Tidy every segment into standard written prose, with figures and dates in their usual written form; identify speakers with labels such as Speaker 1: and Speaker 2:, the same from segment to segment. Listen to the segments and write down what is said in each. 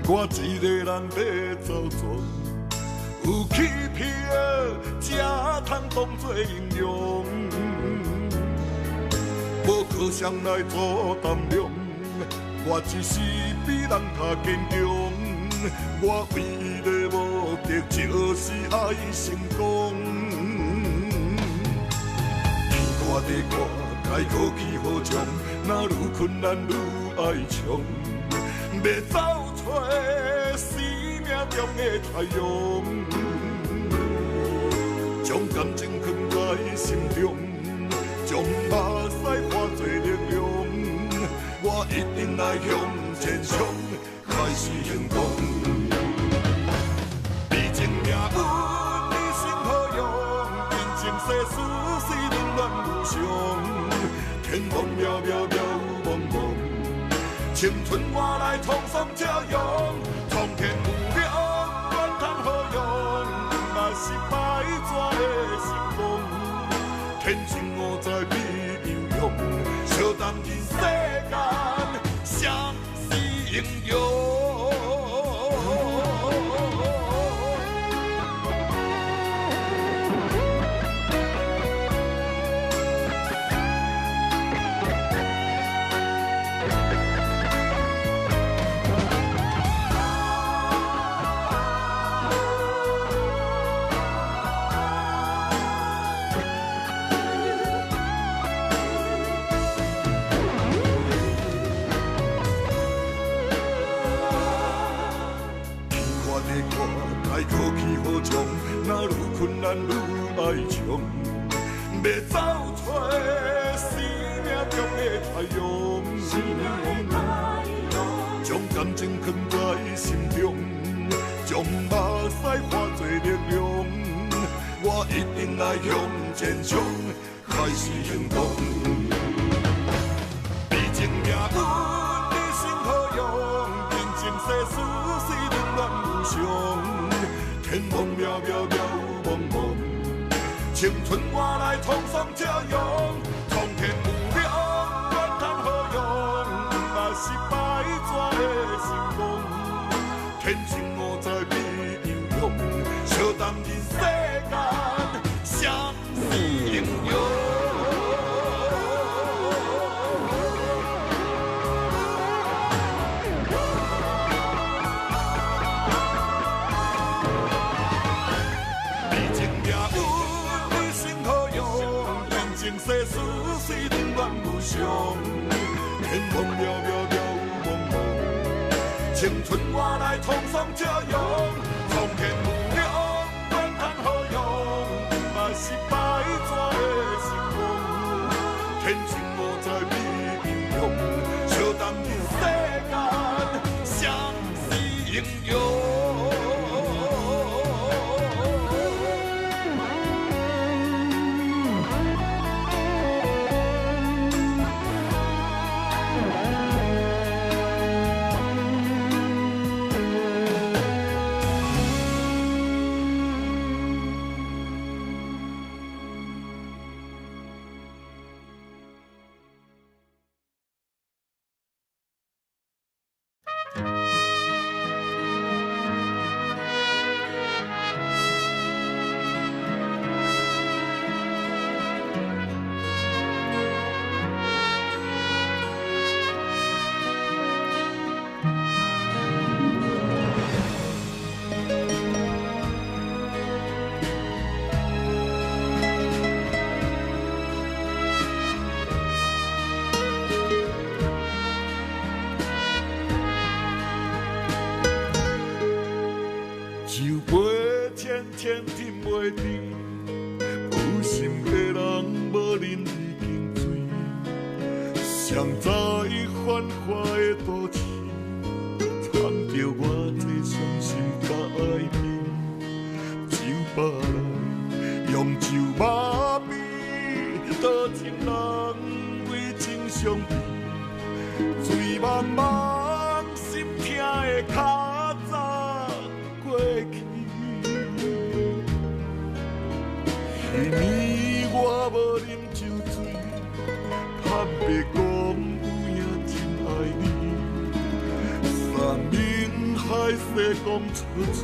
Speaker 1: 我一个人要走全，有气魄才通当作英雄。无靠谁来做担量，我一世比人较坚强。我唯一的目的就是爱成功。天看地看，该好去好冲，哪愈困难愈爱冲。要走出生命中的太阳，将感情藏在心中，将目屎化作力量。我一定来向前冲，开始行动。毕竟命运你心何用？人情世事是冷暖无常，天荒渺渺渺茫茫。青春换来沧桑这样，苍天有命，怨叹何用？若是败纸的成功，天生我材必有用，笑谈人世间，谁是英雄？哪愈困难愈爱冲，要走出生命中的太阳，将感情藏在心中，将目屎化作力量。我一定来向前冲，开始行动。毕竟命运你心何用？人情世事是冷暖无常。天荒渺渺渺茫茫，青春换来沧桑这样，苍天有命，怨叹何用？若是败纸的成功，天生我材必有用，笑谈人世间，谁是英雄？世事是冷暖无常，天荒渺渺渺茫茫，青春换来沧桑这样，苍天有命，怨叹何用？若是败纸的成功，天生我材必有用，笑谈人世间，谁是英雄？天停袂住，有心的人无忍已经醉，谁知繁华的都市，藏着我这伤心甲爱恨。酒吧来，用酒麻痹，多情人为情相逼，醉茫茫，心痛的脚踏过去。去年我无啉酒醉，盼别讲有影真爱你。山明海势讲出嘴，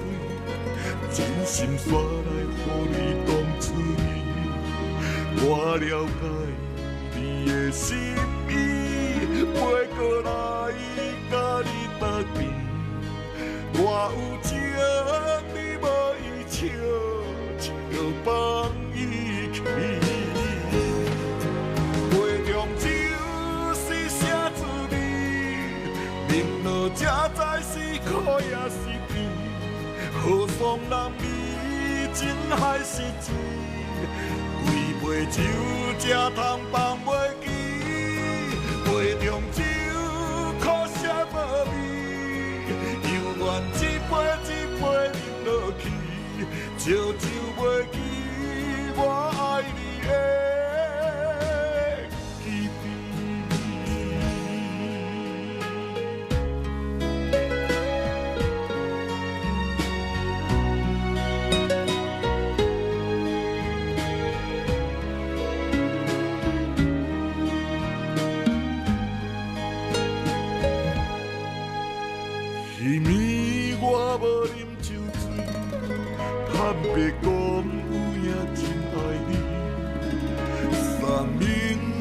Speaker 1: 真心煞来予你当出面。我了解你的心意，袂过来甲你斗阵。我有情，你无意笑，笑放伊去。杯中酒是啥滋味？饮落才知是苦也是甜。何妨人味，真还是真？几杯酒才通放袂记？杯中酒苦涩无味，犹原一杯一杯饮落去，烧酒袂记我爱你的记彼暝我无啉酒醉，坦白讲有影真爱你。山盟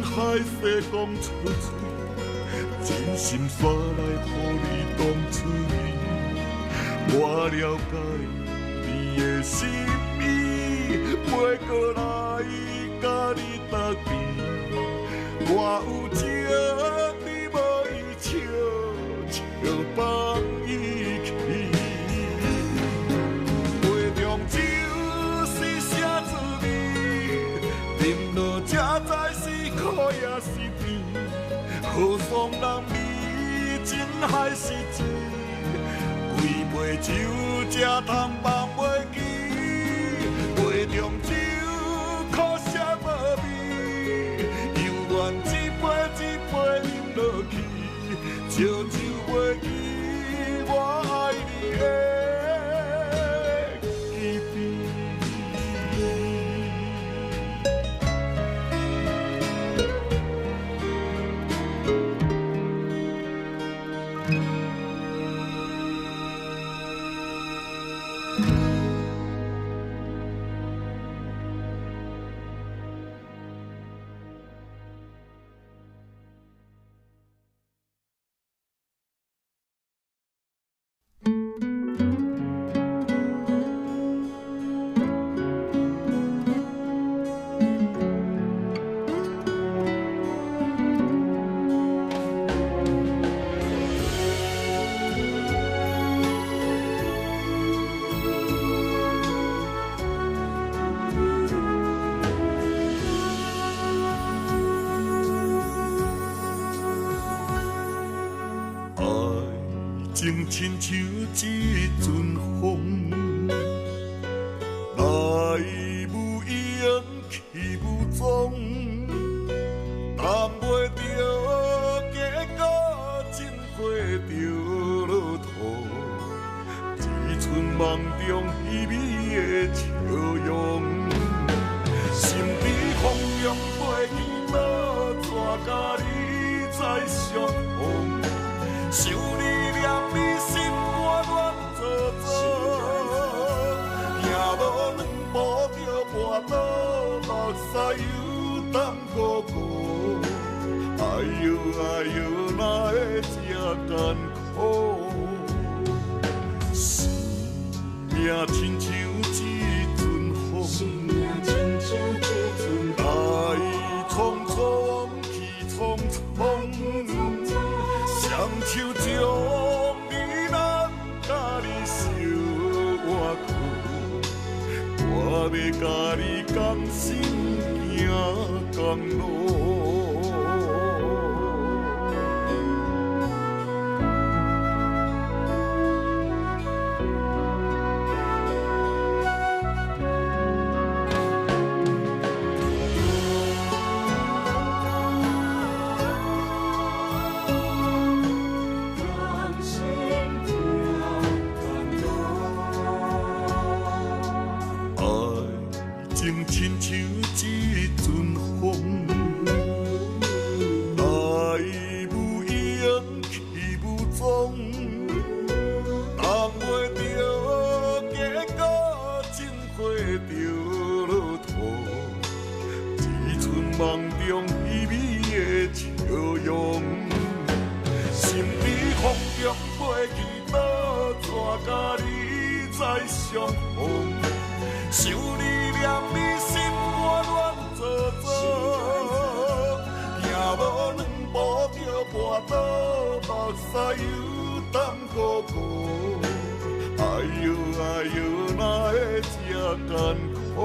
Speaker 1: 海誓讲出嘴，真心煞来予你当出面。我了解你的心意，袂过来甲你斗阵。我有情，你无意笑，笑放伊去。杯中酒是啥滋味？饮落才知是苦也是甜。何妨人味，真还是真？几杯酒才通放袂记？杯中酒苦涩无味，犹原一杯一杯饮落去，烧酒袂记我爱你的记忆。情亲像一阵风，来无影去无踪，谈袂着结果，真花着落土。一寸梦中稀微的笑容，心在汹涌飞起落，怎甲你再相逢？想你念你心肝乱糟糟，行路两步就跋倒，目屎又淡糊糊。哎呦哎呦，哪会这艰苦？生命亲像一阵风，来匆匆去匆匆。双手将你咱甲你相换去，我要甲你共心行共路。亲像一阵风，用飞去倒带甲你再相逢，想你念你心肝乱糟糟，行无两步就跋倒，目屎又澹糊糊，哎呦哎呦，哪会这艰苦？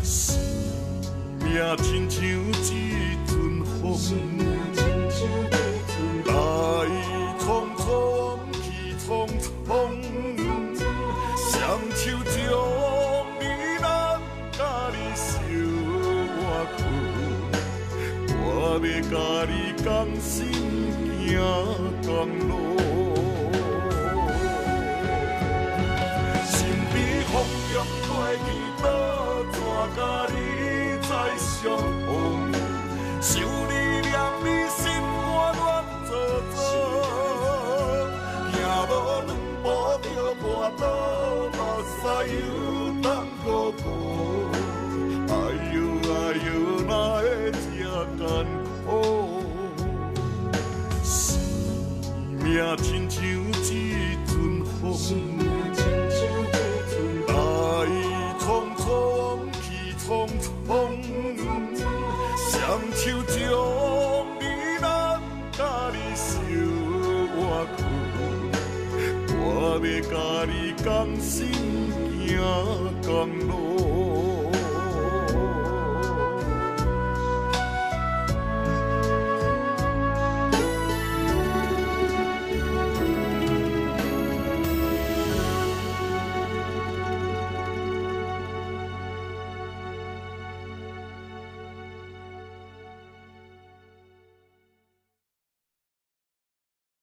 Speaker 1: 生命亲像一阵风。来匆匆，去匆匆，双手将你咱甲你相约去，我要甲你同心行同路。身边风雨过去倒带甲你再相逢，想你念你心肝乱糟糟，行无两步就跋倒，目屎又澹糊糊，哎呦哎呦，哪会这艰苦？生命亲像一阵风，来匆匆，去匆匆，双手将你咱甲你相约去，我要甲你同心行同路。